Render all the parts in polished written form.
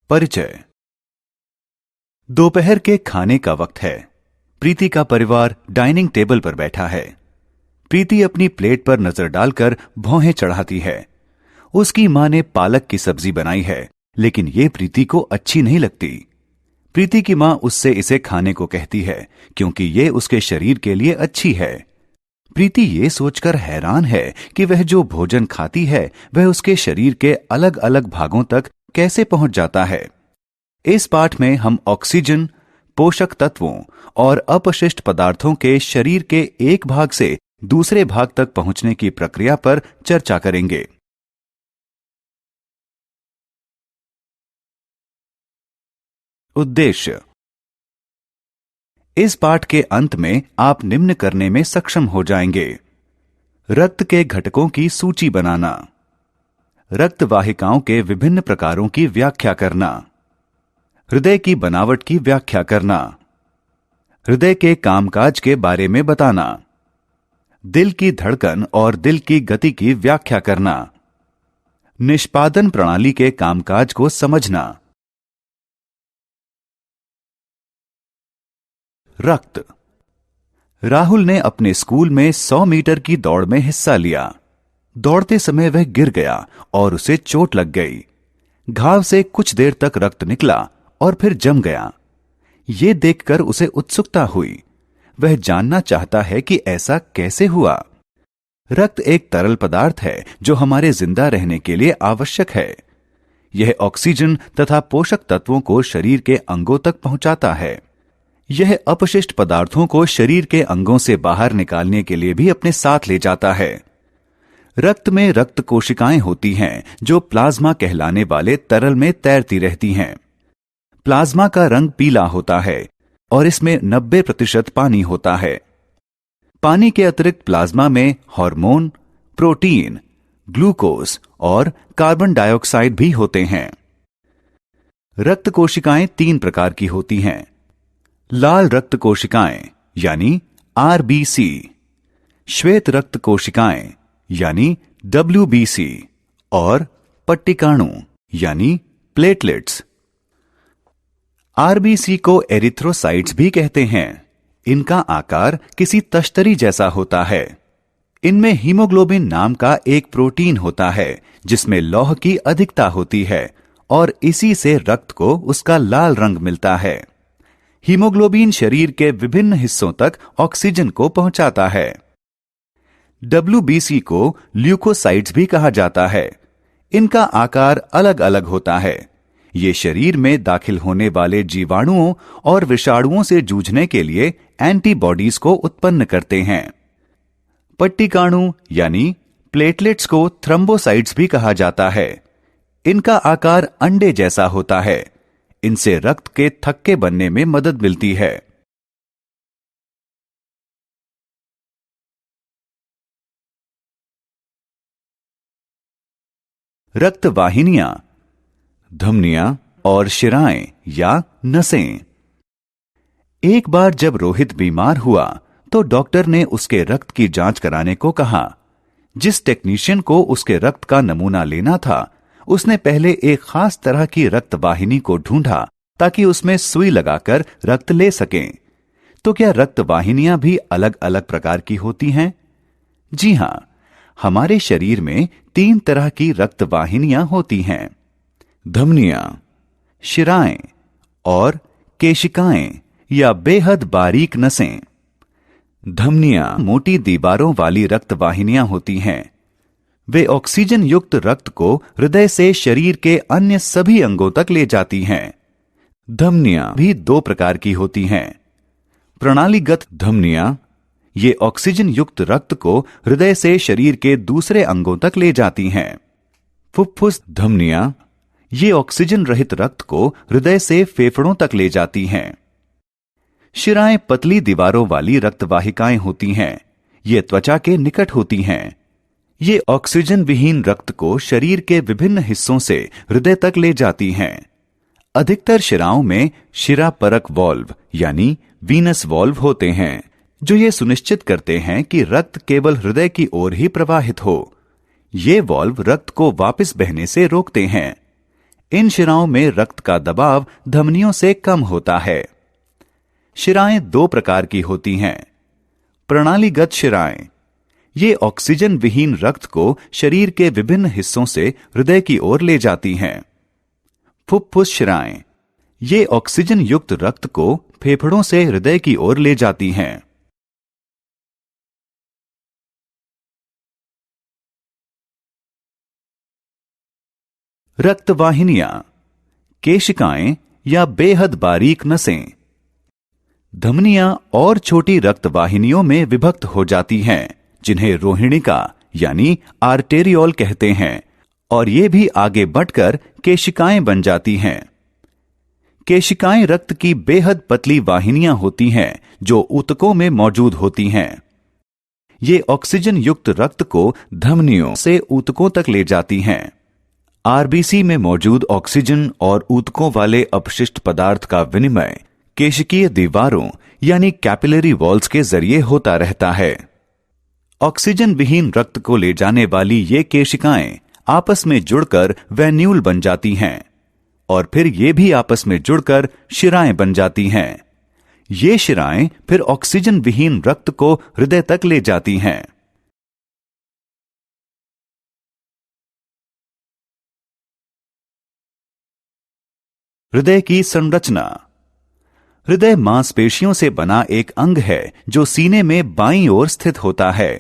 परिचय। दोपहर के खाने का वक्त है। प्रीति का परिवार डाइनिंग टेबल पर बैठा है। प्रीति अपनी प्लेट पर नजर डालकर भौहें चढ़ाती है। उसकी मां ने पालक की सब्जी बनाई है, लेकिन यह प्रीति को अच्छी नहीं लगती। प्रीति की मां उससे इसे खाने को कहती है क्योंकि यह उसके शरीर के लिए अच्छी है। प्रीति ये सोचकर हैरान है कि वह जो भोजन खाती है वह उसके शरीर के अलग अलग भागों तक कैसे पहुंच जाता है। इस पाठ में हम ऑक्सीजन, पोषक तत्वों और अपशिष्ट पदार्थों के शरीर के एक भाग से दूसरे भाग तक पहुंचने की प्रक्रिया पर चर्चा करेंगे। उद्देश्य। इस पाठ के अंत में आप निम्न करने में सक्षम हो जाएंगे: रक्त के घटकों की सूची बनाना, रक्त वाहिकाओं के विभिन्न प्रकारों की व्याख्या करना, हृदय की बनावट की व्याख्या करना, हृदय के कामकाज के बारे में बताना, दिल की धड़कन और दिल की गति की व्याख्या करना, निष्पादन प्रणाली के कामकाज को समझना। रक्त। राहुल ने अपने स्कूल में 100 मीटर की दौड़ में हिस्सा लिया। दौड़ते समय वह गिर गया और उसे चोट लग गई। घाव से कुछ देर तक रक्त निकला और फिर जम गया। ये देखकर उसे उत्सुकता हुई। वह जानना चाहता है कि ऐसा कैसे हुआ। रक्त एक तरल पदार्थ है जो हमारे जिंदा रहने के लिए आवश्यक है। यह ऑक्सीजन तथा पोषक तत्वों को शरीर के अंगों तक पहुंचाता है। यह अपशिष्ट पदार्थों को शरीर के अंगों से बाहर निकालने के लिए भी अपने साथ ले जाता है। रक्त में रक्त कोशिकाएं होती हैं जो प्लाज्मा कहलाने वाले तरल में तैरती रहती हैं। प्लाज्मा का रंग पीला होता है और इसमें 90% पानी होता है। पानी के अतिरिक्त प्लाज्मा में हार्मोन, प्रोटीन, ग्लूकोज और कार्बन डाइऑक्साइड भी होते हैं। रक्त कोशिकाएं 3 प्रकार की होती हैं: लाल रक्त कोशिकाएं यानी आरबीसी, श्वेत रक्त कोशिकाएं यानी डब्ल्यूबीसी और पट्टिकाणु यानी प्लेटलेट्स। आरबीसी को एरिथ्रोसाइट्स भी कहते हैं। इनका आकार किसी तश्तरी जैसा होता है। इनमें हीमोग्लोबिन नाम का एक प्रोटीन होता है जिसमें लौह की अधिकता होती है और इसी से रक्त को उसका लाल रंग मिलता है। हीमोग्लोबिन शरीर के विभिन्न हिस्सों तक ऑक्सीजन को पहुंचाता है। डब्ल्यूबीसी को ल्यूकोसाइट्स भी कहा जाता है। इनका आकार अलग अलग होता है। ये शरीर में दाखिल होने वाले जीवाणुओं और विषाणुओं से जूझने के लिए एंटीबॉडीज को उत्पन्न करते हैं। पट्टिकाणु यानी प्लेटलेट्स को थ्रोम्बोसाइट्स भी कहा जाता है। इनका आकार अंडे जैसा होता है। इनसे रक्त के थक्के बनने में मदद मिलती है। रक्त वाहिनियां, धमनियां और शिराएं या नसें। एक बार जब रोहित बीमार हुआ तो डॉक्टर ने उसके रक्त की जांच कराने को कहा। जिस टेक्नीशियन को उसके रक्त का नमूना लेना था उसने पहले एक खास तरह की रक्त वाहिनी को ढूंढा ताकि उसमें सुई लगाकर रक्त ले सकें। तो क्या रक्त वाहिनियां भी अलग अलग प्रकार की होती हैं? जी हां, हमारे शरीर में 3 तरह की रक्त वाहिनियां होती हैं: धमनियां, शिराएं और केशिकाएं या बेहद बारीक नसें। धमनियां मोटी दीवारों वाली रक्त वाहिनियां होती हैं। वे ऑक्सीजन युक्त रक्त को हृदय से शरीर के अन्य सभी अंगों तक ले जाती हैं। धमनियां भी 2 प्रकार की होती हैं: प्रणालीगत धमनियां, ये ऑक्सीजन युक्त रक्त को हृदय से शरीर के दूसरे अंगों तक ले जाती हैं। फुफ्फुस धमनियां, ये ऑक्सीजन रहित रक्त को हृदय से फेफड़ों तक ले जाती हैं। शिराएं पतली दीवारों वाली रक्तवाहिकाएं होती हैं। ये त्वचा के निकट होती हैं। ये ऑक्सीजन विहीन रक्त को शरीर के विभिन्न हिस्सों से हृदय तक ले जाती हैं। अधिकतर शिराओं में शिरा परक वाल्व यानी वीनस वाल्व होते हैं जो ये सुनिश्चित करते हैं कि रक्त केवल हृदय की ओर ही प्रवाहित हो। ये वाल्व रक्त को वापस बहने से रोकते हैं। इन शिराओं में रक्त का दबाव धमनियों से कम होता है। शिराएं दो प्रकार की होती हैं। प्रणालीगत शिराएं, ये ऑक्सीजन विहीन रक्त को शरीर के विभिन्न हिस्सों से हृदय की ओर ले जाती हैं। फुफ्फुस शिराएं, ये ऑक्सीजन युक्त रक्त को फेफड़ों से हृदय की ओर ले जाती हैं। रक्तवाहिनियां, केशिकाएं या बेहद बारीक नसें। धमनियां और छोटी रक्तवाहिनियों में विभक्त हो जाती हैं, जिन्हें रोहिणिका यानी आर्टेरियोल कहते हैं, और ये भी आगे बढ़कर केशिकाएं बन जाती हैं। केशिकाएं रक्त की बेहद पतली वाहिनियां होती हैं जो ऊतकों में मौजूद होती हैं। ये ऑक्सीजन युक्त रक्त को धमनियों से ऊतकों तक ले जाती हैं। आरबीसी में मौजूद ऑक्सीजन और ऊतकों वाले अपशिष्ट पदार्थ का विनिमय केशिकीय दीवारों यानी कैपिलरी वॉल्स के जरिए होता रहता है। ऑक्सीजन विहीन रक्त को ले जाने वाली ये केशिकाएं आपस में जुड़कर वेन्यूल बन जाती हैं और फिर ये भी आपस में जुड़कर शिराएं बन जाती हैं। ये शिराएं फिर ऑक्सीजन विहीन रक्त को हृदय तक ले जाती हैं। हृदय की संरचना। हृदय मांसपेशियों से बना एक अंग है जो सीने में बाईं ओर स्थित होता है।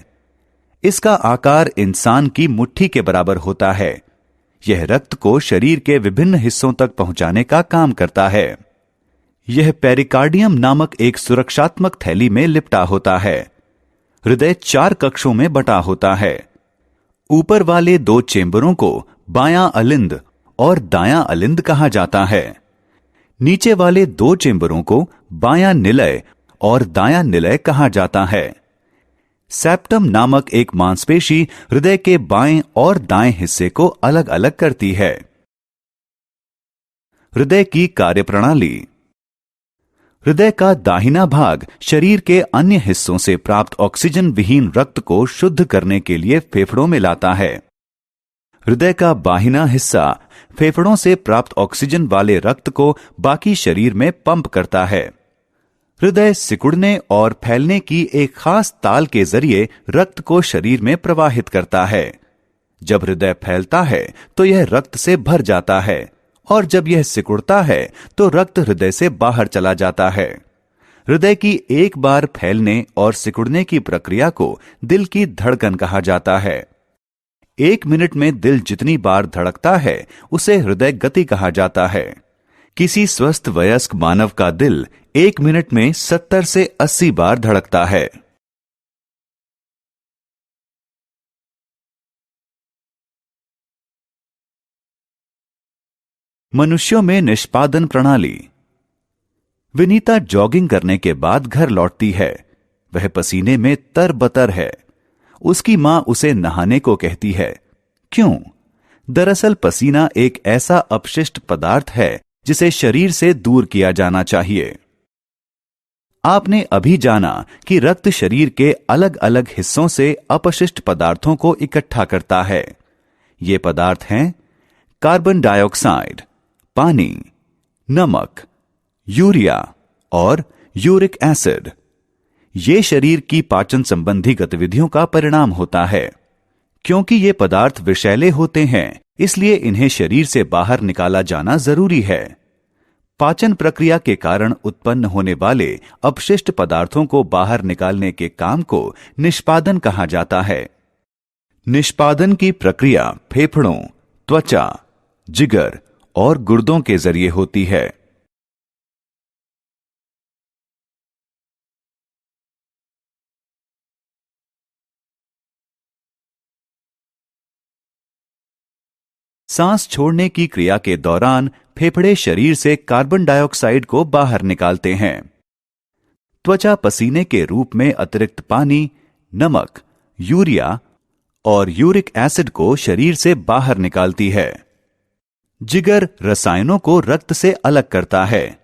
इसका आकार इंसान की मुट्ठी के बराबर होता है। यह रक्त को शरीर के विभिन्न हिस्सों तक पहुंचाने का काम करता है। यह पेरिकार्डियम नामक एक सुरक्षात्मक थैली में लिपटा होता है। हृदय 4 कक्षों में बटा होता है। ऊपर वाले 2 चेंबरों को बायां अलिंद और दायां अलिंद कहा जाता है। नीचे वाले 2 चेंबरों को बायां निलय और दायां निलय कहा जाता है। सेप्टम नामक एक मांसपेशी हृदय के बाएं और दाएं हिस्से को अलग अलग करती है। हृदय की कार्यप्रणाली। हृदय का दाहिना भाग शरीर के अन्य हिस्सों से प्राप्त ऑक्सीजन विहीन रक्त को शुद्ध करने के लिए फेफड़ों में लाता है। हृदय का बाहिना हिस्सा फेफड़ों से प्राप्त ऑक्सीजन वाले रक्त को बाकी शरीर में पंप करता है। हृदय सिकुड़ने और फैलने की एक खास ताल के जरिए रक्त को शरीर में प्रवाहित करता है। जब हृदय फैलता है तो यह रक्त से भर जाता है और जब यह सिकुड़ता है तो रक्त हृदय से बाहर चला जाता है। हृदय की एक बार फैलने और सिकुड़ने की प्रक्रिया को दिल की धड़कन कहा जाता है। 1 मिनट में दिल जितनी बार धड़कता है उसे हृदय गति कहा जाता है। किसी स्वस्थ वयस्क मानव का दिल 1 मिनट में 70 से 80 बार धड़कता है। मनुष्यों में निष्पादन प्रणाली। विनीता जॉगिंग करने के बाद घर लौटती है। वह पसीने में तरबतर है। उसकी मां उसे नहाने को कहती है। क्यों? दरअसल पसीना एक ऐसा अपशिष्ट पदार्थ है जिसे शरीर से दूर किया जाना चाहिए। आपने अभी जाना कि रक्त शरीर के अलग अलग हिस्सों से अपशिष्ट पदार्थों को इकट्ठा करता है। ये पदार्थ हैं कार्बन डाइऑक्साइड, पानी, नमक, यूरिया और यूरिक एसिड। ये शरीर की पाचन संबंधी गतिविधियों का परिणाम होता है। क्योंकि ये पदार्थ विषैले होते हैं, इसलिए इन्हें शरीर से बाहर निकाला जाना जरूरी है। पाचन प्रक्रिया के कारण उत्पन्न होने वाले अपशिष्ट पदार्थों को बाहर निकालने के काम को निष्पादन कहा जाता है। निष्पादन की प्रक्रिया फेफड़ों, त्वचा, जिगर और गुर्दों के जरिए होती है। सांस छोड़ने की क्रिया के दौरान फेफड़े शरीर से कार्बन डाइऑक्साइड को बाहर निकालते हैं। त्वचा पसीने के रूप में अतिरिक्त पानी, नमक, यूरिया और यूरिक एसिड को शरीर से बाहर निकालती है। जिगर रसायनों को रक्त से अलग करता है।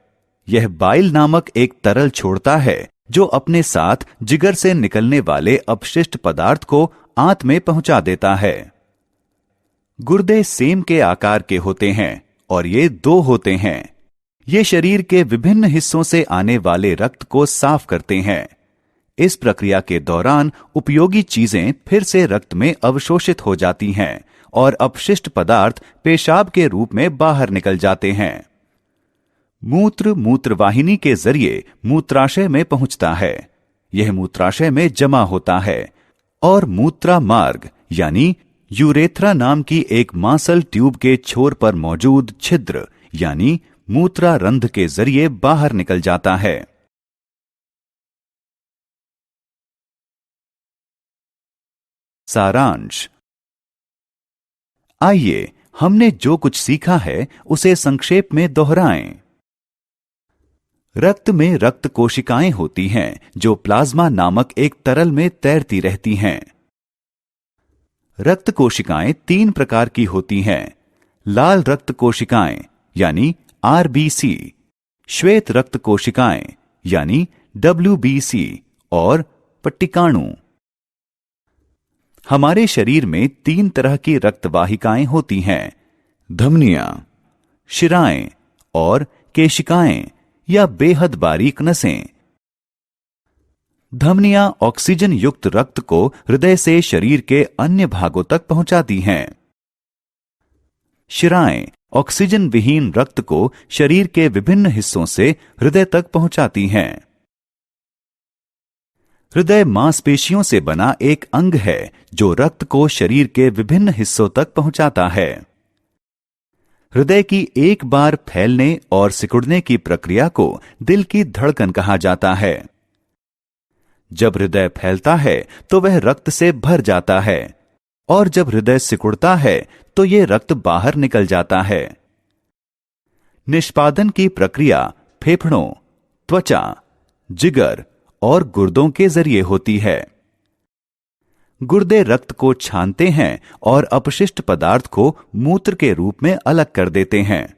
यह बाइल नामक एक तरल छोड़ता है जो अपने साथ जिगर से निकलने वाले अपशिष्ट पदार्थ को आंत में पहुंचा देता है। गुर्दे सेम के आकार के होते हैं और ये दो होते हैं। ये शरीर के विभिन्न हिस्सों से आने वाले रक्त को साफ करते हैं। इस प्रक्रिया के दौरान उपयोगी चीजें फिर से रक्त में अवशोषित हो जाती हैं और अपशिष्ट पदार्थ पेशाब के रूप में बाहर निकल जाते हैं। मूत्र मूत्रवाहिनी के जरिए मूत्राशय में पहुंचता है। यह मूत्राशय में जमा होता है और मूत्रा मार्ग यानी यूरेथ्रा नाम की एक मांसल ट्यूब के छोर पर मौजूद छिद्र यानी मूत्रा रंध्र के जरिए बाहर निकल जाता है। सारांश। आइए हमने जो कुछ सीखा है उसे संक्षेप में दोहराएं। रक्त में रक्त कोशिकाएं होती हैं जो प्लाज्मा नामक एक तरल में तैरती रहती हैं। रक्त कोशिकाएं तीन प्रकार की होती हैं। लाल रक्त कोशिकाएं यानी आरबीसी, श्वेत रक्त कोशिकाएं यानी डब्ल्यूबीसी और पट्टिकाणु। हमारे शरीर में तीन तरह की रक्तवाहिकाएं होती हैं, धमनियां, शिराएं और केशिकाएं या बेहद बारीक नसें। धमनियां ऑक्सीजन युक्त रक्त को हृदय से शरीर के अन्य भागों तक पहुंचाती हैं। शिराएं ऑक्सीजन विहीन रक्त को शरीर के विभिन्न हिस्सों से हृदय तक पहुंचाती हैं। हृदय मांसपेशियों से बना एक अंग है जो रक्त को शरीर के विभिन्न हिस्सों तक पहुंचाता है। हृदय की एक बार फैलने और सिकुड़ने की प्रक्रिया को दिल की धड़कन कहा जाता है। जब हृदय फैलता है तो वह रक्त से भर जाता है और जब हृदय सिकुड़ता है तो यह रक्त बाहर निकल जाता है। निष्पादन की प्रक्रिया फेफड़ों, त्वचा, जिगर और गुर्दों के जरिए होती है। गुर्दे रक्त को छानते हैं और अपशिष्ट पदार्थ को मूत्र के रूप में अलग कर देते हैं।